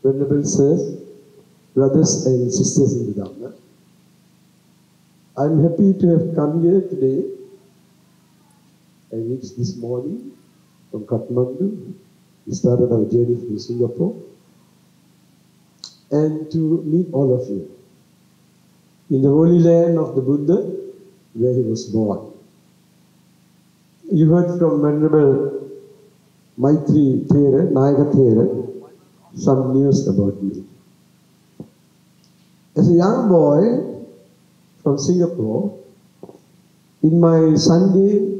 Venerable Sir, brothers and sisters in the Dhamma, I'm happy to have come here today. I reached this morning from Kathmandu. We started our journey from Singapore. And to meet all of you in the holy land of the Buddha, where he was born. You heard from Venerable Maitri Thera, Nayaka Thera, some news about me. As a young boy from Singapore, in my Sunday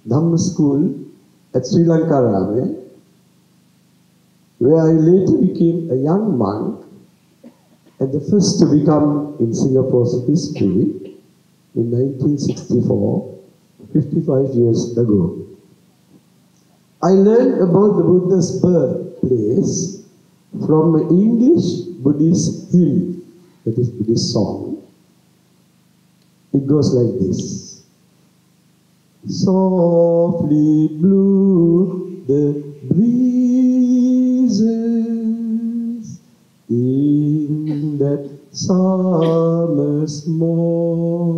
Dhamma school at Sri Lanka Rame, where I later became a young monk and the first to become in Singapore's history in 1964, 55 years ago. I learned about the Buddha's birthplace from an English Buddhist hymn, that is Buddhist song. It goes like this. Softly blew the breezes in that summer's morn,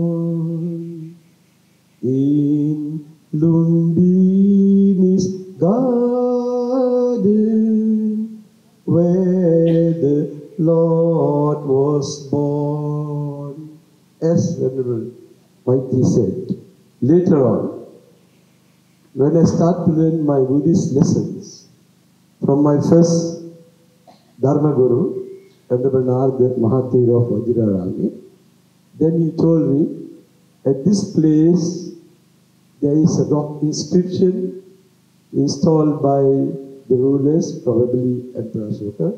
in Lumbini's garden, where the Lord was born. As Venerable Maitri said, later on, when I start to learn my Buddhist lessons from my first Dharma Guru, Venerable Narada Mahathira of Vajrayana, then he told me, at this place there is a rock inscription installed by the rulers, probably Emperor Ashoka,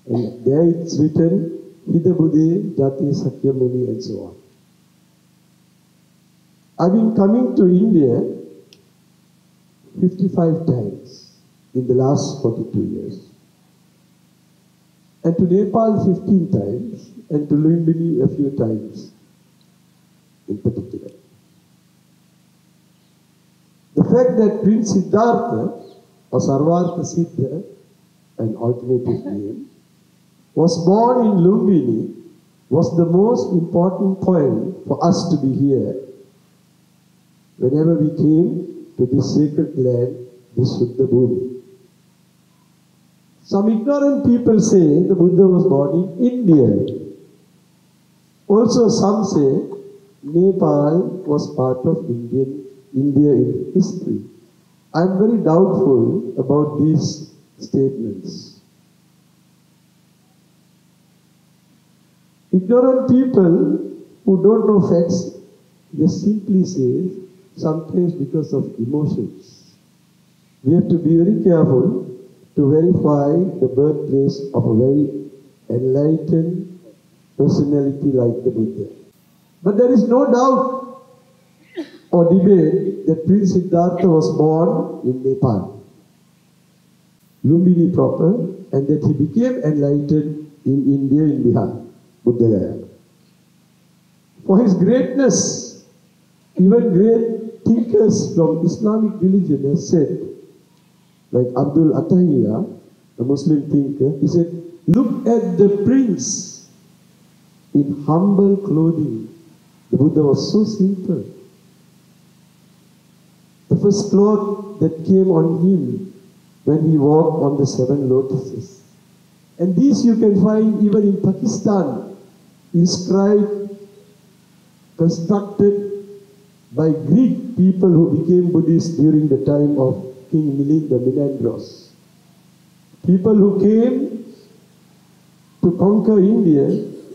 and there it's written, Hida Buddhe, Jati Sakya Muni, and so on. I've been coming to India 55 times in the last 42 years. And to Nepal 15 times, and to Lumbini a few times in particular. The fact that Prince Siddhartha, or Sarvartha Siddha, an alternative name, was born in Lumbini was the most important point for us to be here whenever we came to this sacred land, this Shuddha Bhumi. Some ignorant people say the Buddha was born in India. Also some say Nepal was part of India in history. I am very doubtful about these statements. Ignorant people who don't know facts, they simply say, sometimes because of emotions. We have to be very careful to verify the birthplace of a very enlightened personality like the Buddha. But there is no doubt or debate that Prince Siddhartha was born in Nepal, Lumbini proper, and that he became enlightened in India, in Bihar, Buddha Gaya. For his greatness, even great thinkers from Islamic religion have said, like Abdul Attahiyya, a Muslim thinker, he said, look at the prince in humble clothing. The Buddha was so simple. The first cloth that came on him when he walked on the 7 lotuses. And these you can find even in Pakistan, inscribed, constructed by Greek people who became Buddhists during the time of King Milinda Menandros. People who came to conquer India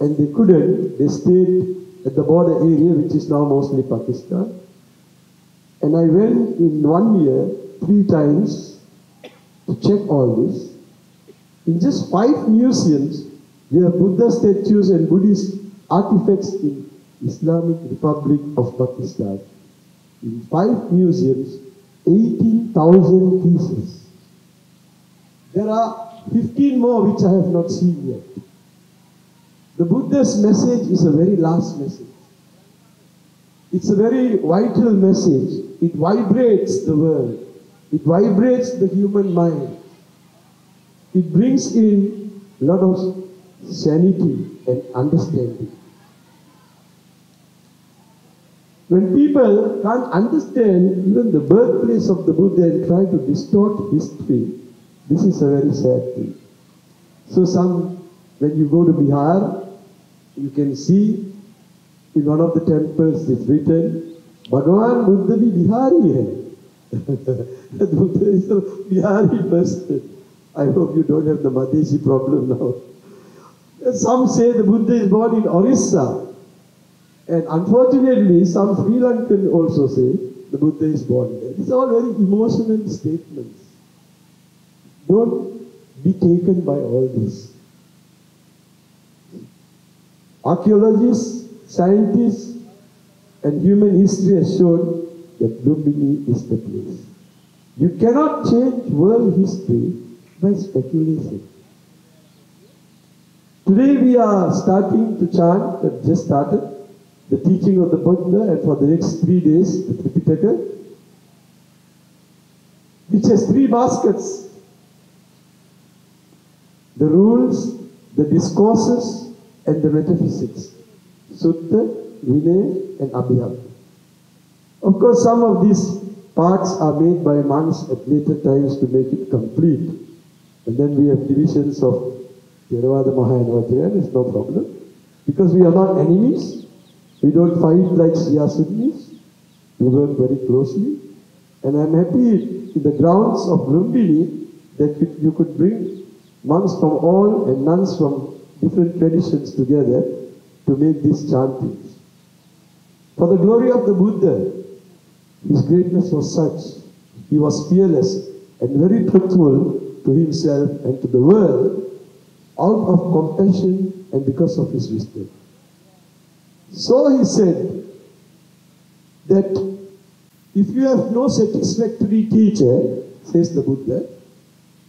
and they couldn't, they stayed at the border area which is now mostly Pakistan. And I went in 1 year 3 times to check all this. In just 5 museums, we have Buddha statues and Buddhist artifacts in Islamic Republic of Pakistan. In 5 museums, 18,000 pieces. There are 15 more which I have not seen yet. The Buddha's message is a very last message. It's a very vital message. It vibrates the world. It vibrates the human mind. It brings in a lot of sanity and understanding. When people can't understand even the birthplace of the Buddha and try to distort history, this is a very sad thing. So when you go to Bihar, you can see in one of the temples it's written, Bhagavan Buddha bhi Bihari hai. The Buddha is a Bihari person. I hope you don't have the Madheshi problem now. Some say the Buddha is born in Orissa. And unfortunately, some Sri Lankan also say the Buddha is born there. These are all very emotional statements. Don't be taken by all this. Archaeologists, scientists, and human history has shown that Lumbini is the place. You cannot change world history by speculation. Today we are starting to chant, just started, the teaching of the Buddha, and for the next 3 days, the Tripitaka, which has 3 baskets. The rules, the discourses, and the metaphysics. Sutta, Vinaya, and Abhidhamma. Of course, some of these parts are made by monks at later times to make it complete. And then we have divisions of Theravada, Mahayana, Vajrayana, it's no problem. Because we are not enemies. We don't fight like Shia Sunnis. We work very closely. And I'm happy in the grounds of Lumbini that you could bring monks from all and nuns from different traditions together to make these chantings. For the glory of the Buddha, his greatness was such. He was fearless and very truthful to himself and to the world out of compassion and because of his wisdom. So he said that if you have no satisfactory teacher, says the Buddha,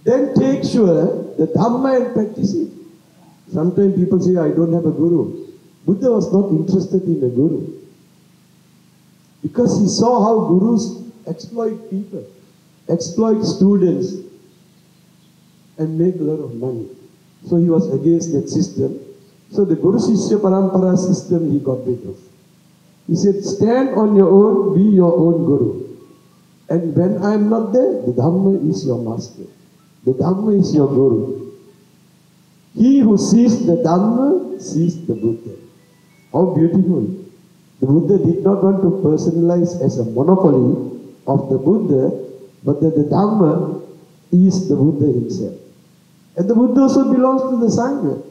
then take sure the Dhamma and practice it. Sometimes people say, I don't have a guru. Buddha was not interested in a guru. Because he saw how gurus exploit people, exploit students, and make a lot of money. So he was against that system. So the Guru Shishya Parampara system he got rid of. He said, stand on your own, be your own guru. And when I am not there, the Dhamma is your master. The Dhamma is your guru. He who sees the Dhamma sees the Buddha. How beautiful. The Buddha did not want to personalize as a monopoly of the Buddha, but that the Dhamma is the Buddha himself. And the Buddha also belongs to the Sangha.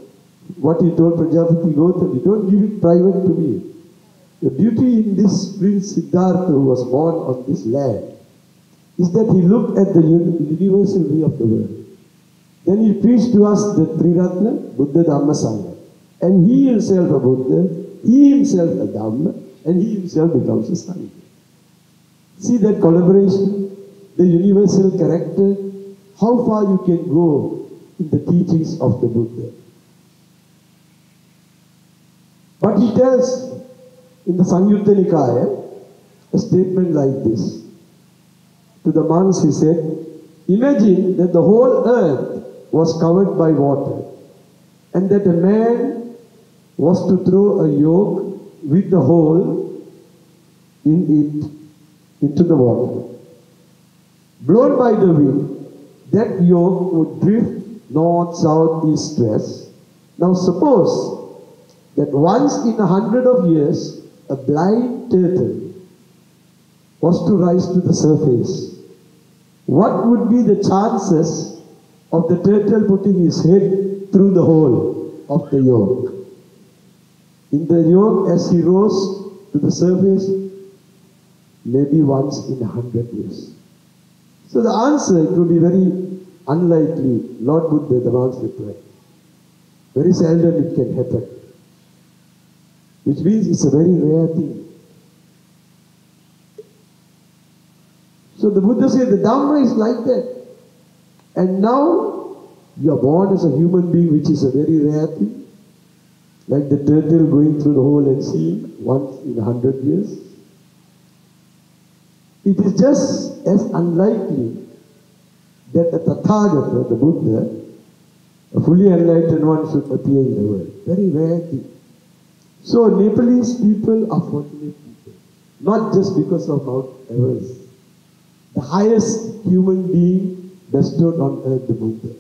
What he told Prajapati Gautama, don't give it private to me. The beauty in this Prince Siddhartha who was born on this land is that he looked at the universal way of the world. Then he preached to us the Triratna, Buddha, Dhamma, Sangha. And he himself a Buddha, he himself a Dhamma, and he himself becomes a Sangha. See that collaboration, the universal character, how far you can go in the teachings of the Buddha. But he tells in the Samyutta Nikaya a statement like this. To the monks he said, imagine that the whole earth was covered by water and that a man was to throw a yoke with the hole in it into the water. Blown by the wind, that yoke would drift north, south, east, west. Now suppose that once in 100 of years, a blind turtle was to rise to the surface. What would be the chances of the turtle putting his head through the hole of the yoke? In the yoke, as he rose to the surface, maybe once in 100 years. So the answer, it would be very unlikely. Lord Buddha, the monks replied. Very seldom it can happen. Which means it's a very rare thing. So the Buddha said the Dhamma is like that. And now you are born as a human being, which is a very rare thing. Like the turtle going through the hole and seeing once in 100 years. It is just as unlikely that a Tathagata, the Buddha, A fully enlightened one should appear in the world. Very rare thing. So Nepalese people are fortunate people. Not just because of Mount Everest. The highest human being bestowed on earth, the Buddha.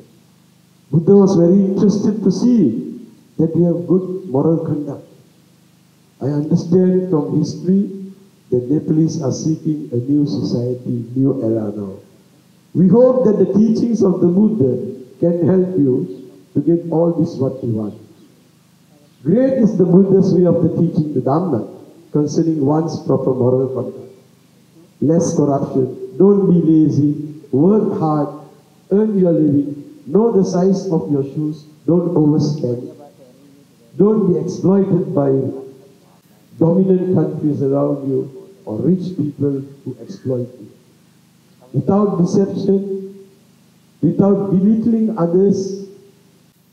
Buddha was very interested to see that we have good moral conduct. I understand from history that Nepalese are seeking a new society, new era now. We hope that the teachings of the Buddha can help you to get all this what you want. Great is the Buddha's way of the teaching, the Dhamma, concerning one's proper moral conduct. Less corruption, don't be lazy, work hard, earn your living, know the size of your shoes, don't overspend. Don't be exploited by dominant countries around you or rich people who exploit you. Without deception, without belittling others,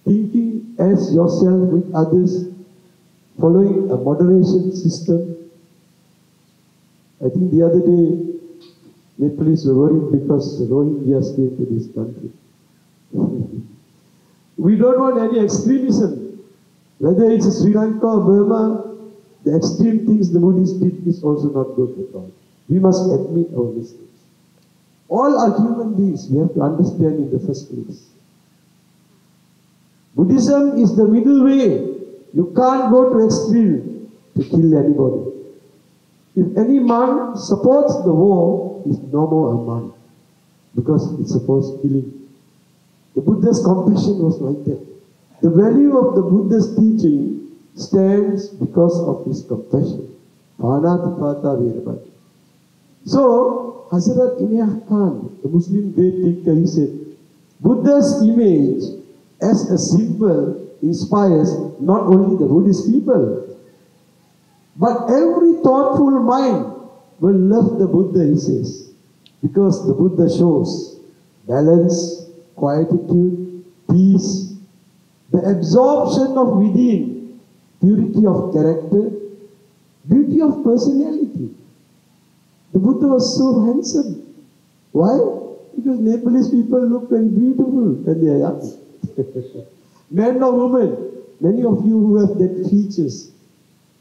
thinking as yourself with others, following a moderation system. I think the other day, Nepalese were worried because the Rohingyas came to this country. We don't want any extremism. Whether it's Sri Lanka or Burma, the extreme things the Buddhists did is also not good at all. We must admit our mistakes. All are human beings, we have to understand in the first place. Buddhism is the middle way. You can't go to extreme to kill anybody. If any monk supports the war, he's no more a monk because it supports killing. The Buddha's compassion was like that. The value of the Buddha's teaching stands because of his compassion. Pāṇātipātā Veramani. So, Hazrat Inayat Khan, the Muslim great thinker, he said, Buddha's image as a symbol inspires not only the Buddhist people, but every thoughtful mind will love the Buddha, he says, because the Buddha shows balance, quietude, peace, the absorption of within, purity of character, beauty of personality. The Buddha was so handsome. Why? Because Nepalese people look very beautiful when they are young. Men or women, many of you who have that features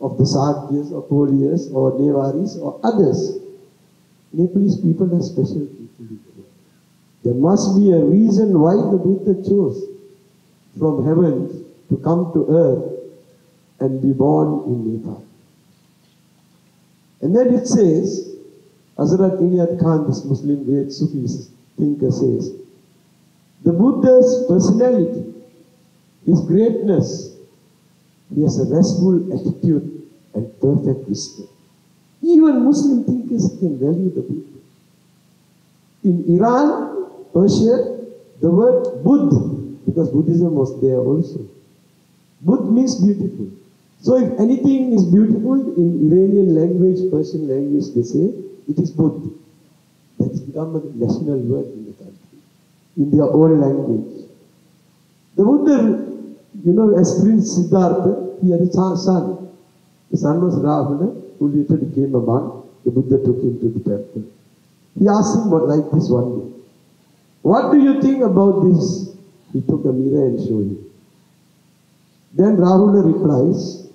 of the Sakyas or Kolias or Nevaris or others, Nepalese people are special people. There must be a reason why the Buddha chose from heaven to come to earth and be born in Nepal. And then it says, Hazrat Inayat Khan, this Muslim great Sufi thinker, says, the Buddha's personality, his greatness, he has a restful attitude and perfect wisdom. Even Muslim thinkers can value the Buddha. In Iran, Persia, the word Buddha, because Buddhism was there also. Bud means beautiful. So if anything is beautiful, in Iranian language, Persian language, they say, it is Bud. That's become a national word in the country, in their own language. The Buddha, you know, as Prince Siddhartha, he had a son. The son was Ravana, who later became a monk. The Buddha took him to the temple. He asked him what like this one day. What do you think about this? He took a mirror and showed him. Then Rahula replies,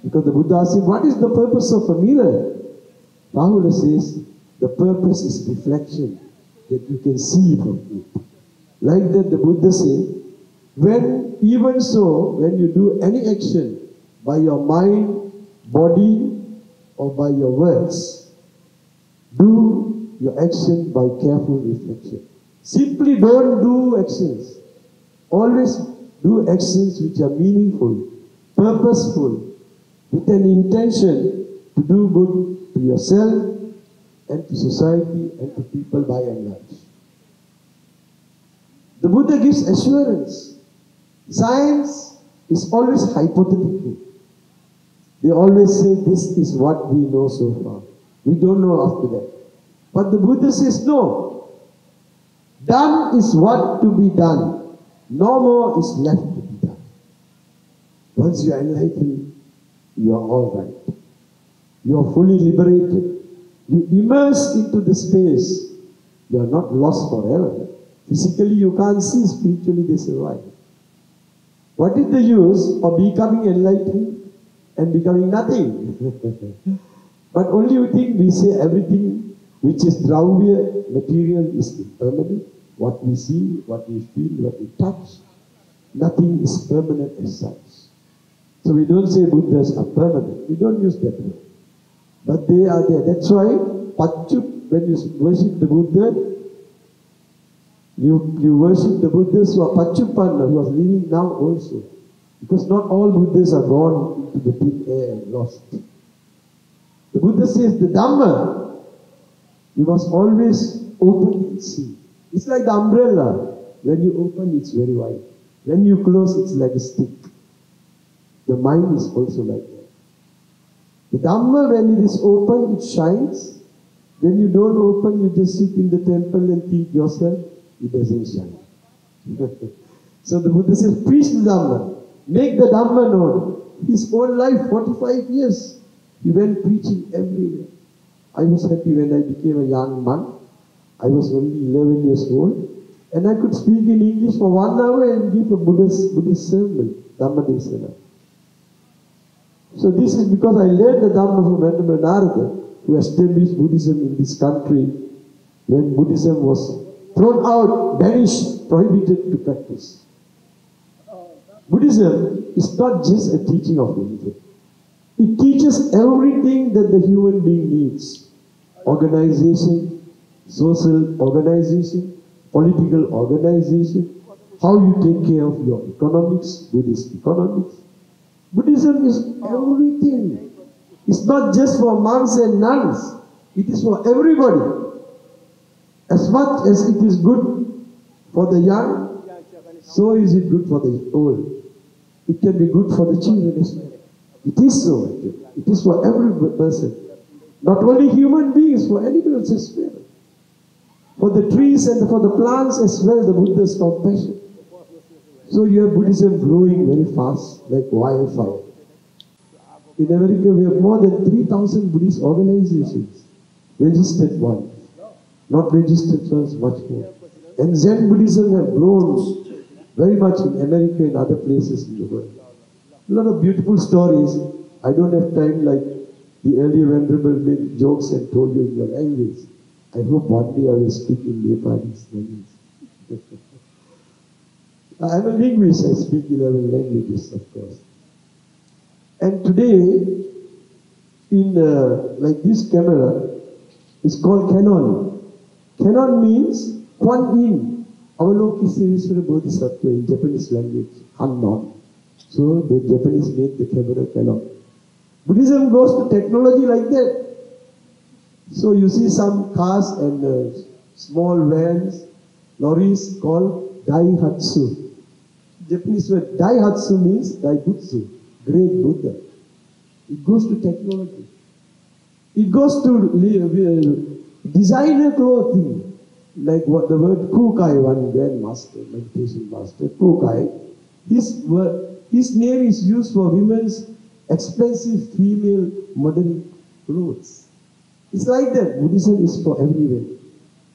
because the Buddha asked him, what is the purpose of a mirror? Rahula says, the purpose is reflection, that you can see from it. Like that the Buddha said, when you do any action by your mind, body, or by your words, do your action by careful reflection. Simply don't do actions. Always do actions which are meaningful, purposeful, with an intention to do good to yourself and to society and to people by and large. The Buddha gives assurance. Science is always hypothetical. They always say this is what we know so far. We don't know after that. But the Buddha says no. Done is what to be done. No more is left to be done. Once you are enlightened, you are all right. You are fully liberated. You immerse into the space. You are not lost forever. Physically you can't see, spiritually they survive. What is the use of becoming enlightened and becoming nothing? But only you think we say everything which is dravya, material, is impermanent. What we see, what we feel, what we touch, nothing is permanent as such. So we don't say Buddhas are permanent. We don't use that word. But they are there. That's why Pachup, when you worship the Buddha, you worship the Buddhas who are Pachupanna, who are living now also. Because not all Buddhas are gone into the thin air and lost. The Buddha says the Dhamma, you must always open and see. It's like the umbrella. When you open, it's very wide. When you close, it's like a stick. The mind is also like that. The Dhamma, when it is open, it shines. When you don't open, you just sit in the temple and think yourself, it doesn't shine. So the Buddha says, preach the Dhamma. Make the Dhamma known. His whole life, 45 years, he went preaching everywhere. I was happy when I became a young monk. I was only 11 years old. And I could speak in English for 1 hour and give a Buddhist sermon, Dhamma Desana. So this is because I learned the Dhamma from Venerable Narada, who established Buddhism in this country when Buddhism was thrown out, banished, prohibited to practice. Buddhism is not just a teaching of religion. It teaches everything that the human being needs. Organization, social organization, political organization, how you take care of your economics, Buddhist economics. Buddhism is everything. It's not just for monks and nuns. It is for everybody. As much as it is good for the young, so is it good for the old. It can be good for the children as well. It is so. It is for every person. Not only human beings, for animals as well. For the trees and for the plants as well, the Buddha's compassion. So you have Buddhism growing very fast, like wildfire. In America, we have more than 3,000 Buddhist organizations. Registered ones. Not registered ones, much more. And Zen Buddhism have grown very much in America and other places in the world. A lot of beautiful stories. I don't have time like the earlier Venerable made jokes and told you in your language. I hope one day I will speak in Nepalese language. I'm a linguist, I speak 11 languages, of course. And today, in like this camera, it's called Canon. Canon means Kuan Yin, Avalokiteshvara Bodhisattva in Japanese language, Hannon. So the Japanese made the camera Canon. Buddhism goes to technology like that. So you see some cars and small vans, lorries called Daihatsu. Japanese word Daihatsu means Daibutsu, great Buddha. It goes to technology. It goes to designer clothing, like what the word Kukai, one grandmaster, meditation master, Kukai. His name is used for women's expensive female modern clothes. It's like that. Buddhism is for everywhere.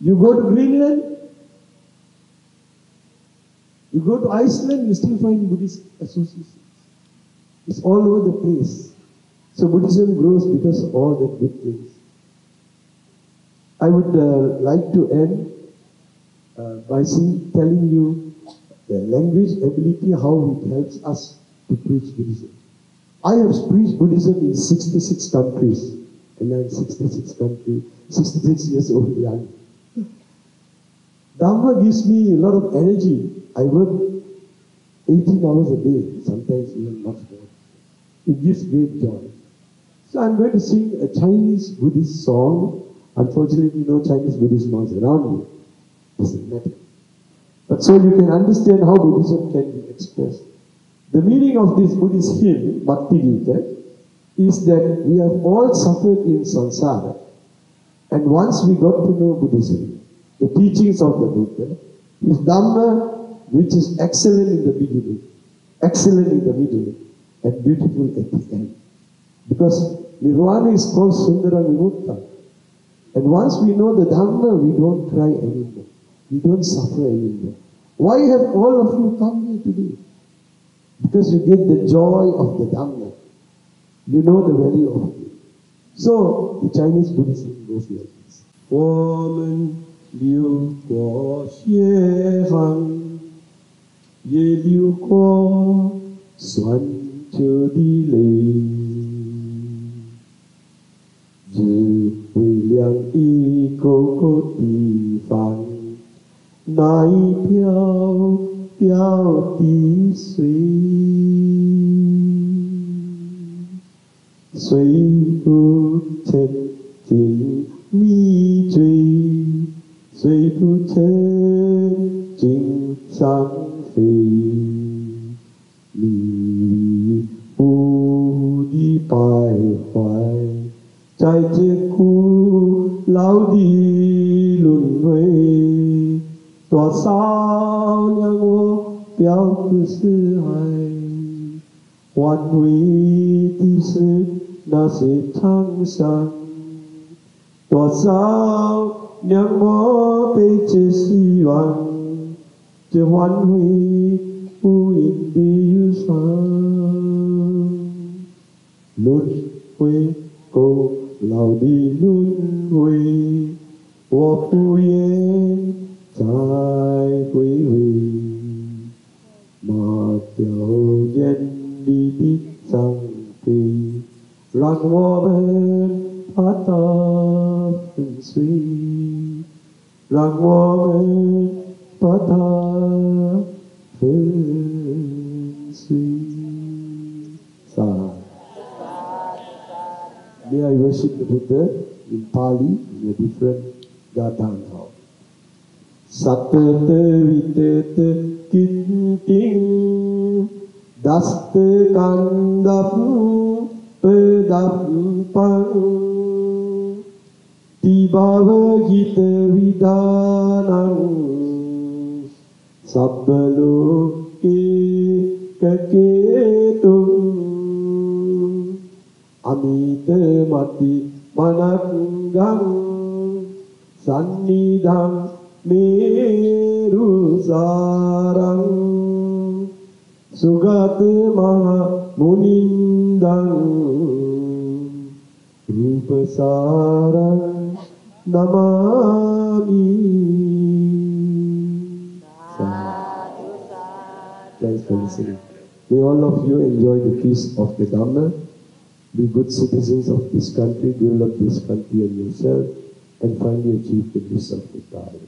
You go to Greenland, you go to Iceland, you still find Buddhist associations. It's all over the place. So Buddhism grows because of all that good things. I would like to end by telling you the language ability, how it helps us to preach Buddhism. I have preached Buddhism in 66 countries. And I'm 66 years old, young. Dhamma gives me a lot of energy. I work 18 hours a day, sometimes even much more. It gives great joy. So I'm going to sing a Chinese Buddhist song. Unfortunately, no Chinese Buddhist monks around me. Doesn't matter. But so you can understand how Buddhism can be expressed. The meaning of this Buddhist hymn, Bhakti Gita, is that we have all suffered in samsara. And once we got to know Buddhism, the teachings of the Buddha, is Dhamma, which is excellent in the beginning, excellent in the middle, and beautiful at the end. Because Nirvana is called Sundara Vimukta. And once we know the Dhamma, we don't cry anymore. We don't suffer anymore. Why have all of you come here today? Because you get the joy of the Dhamma. You know the value of it. So, the Chinese Buddhism goes like this. 我们流过血汗，也流过酸楚的泪，只为了一个地方，那一飘飘的水，水不曾经迷醉，水不曾经伤悲，迷糊的徘徊，在这古老的轮回，多少年我表不是爱，换回的是那些沧桑。多少年我背着希望，这换回不应的忧伤。轮回够老的轮回，我不愿再归回。抹掉眼里的伤悲，让我们把它粉碎，让我们把它粉碎。May I worship the Buddha in Pali in a different Gatanga. Satete vitete kinting daste kandap pedampang tibawa kita vidanang sabbeloke keketung amite mati manakgang sannidhang meru sarang sugata maha munindang rupa sarang namami. Thanks for listening. May all of you enjoy the peace of the Dhamma. Be good citizens of this country, develop this country and yourself, and finally achieve the bliss of the Dhamma.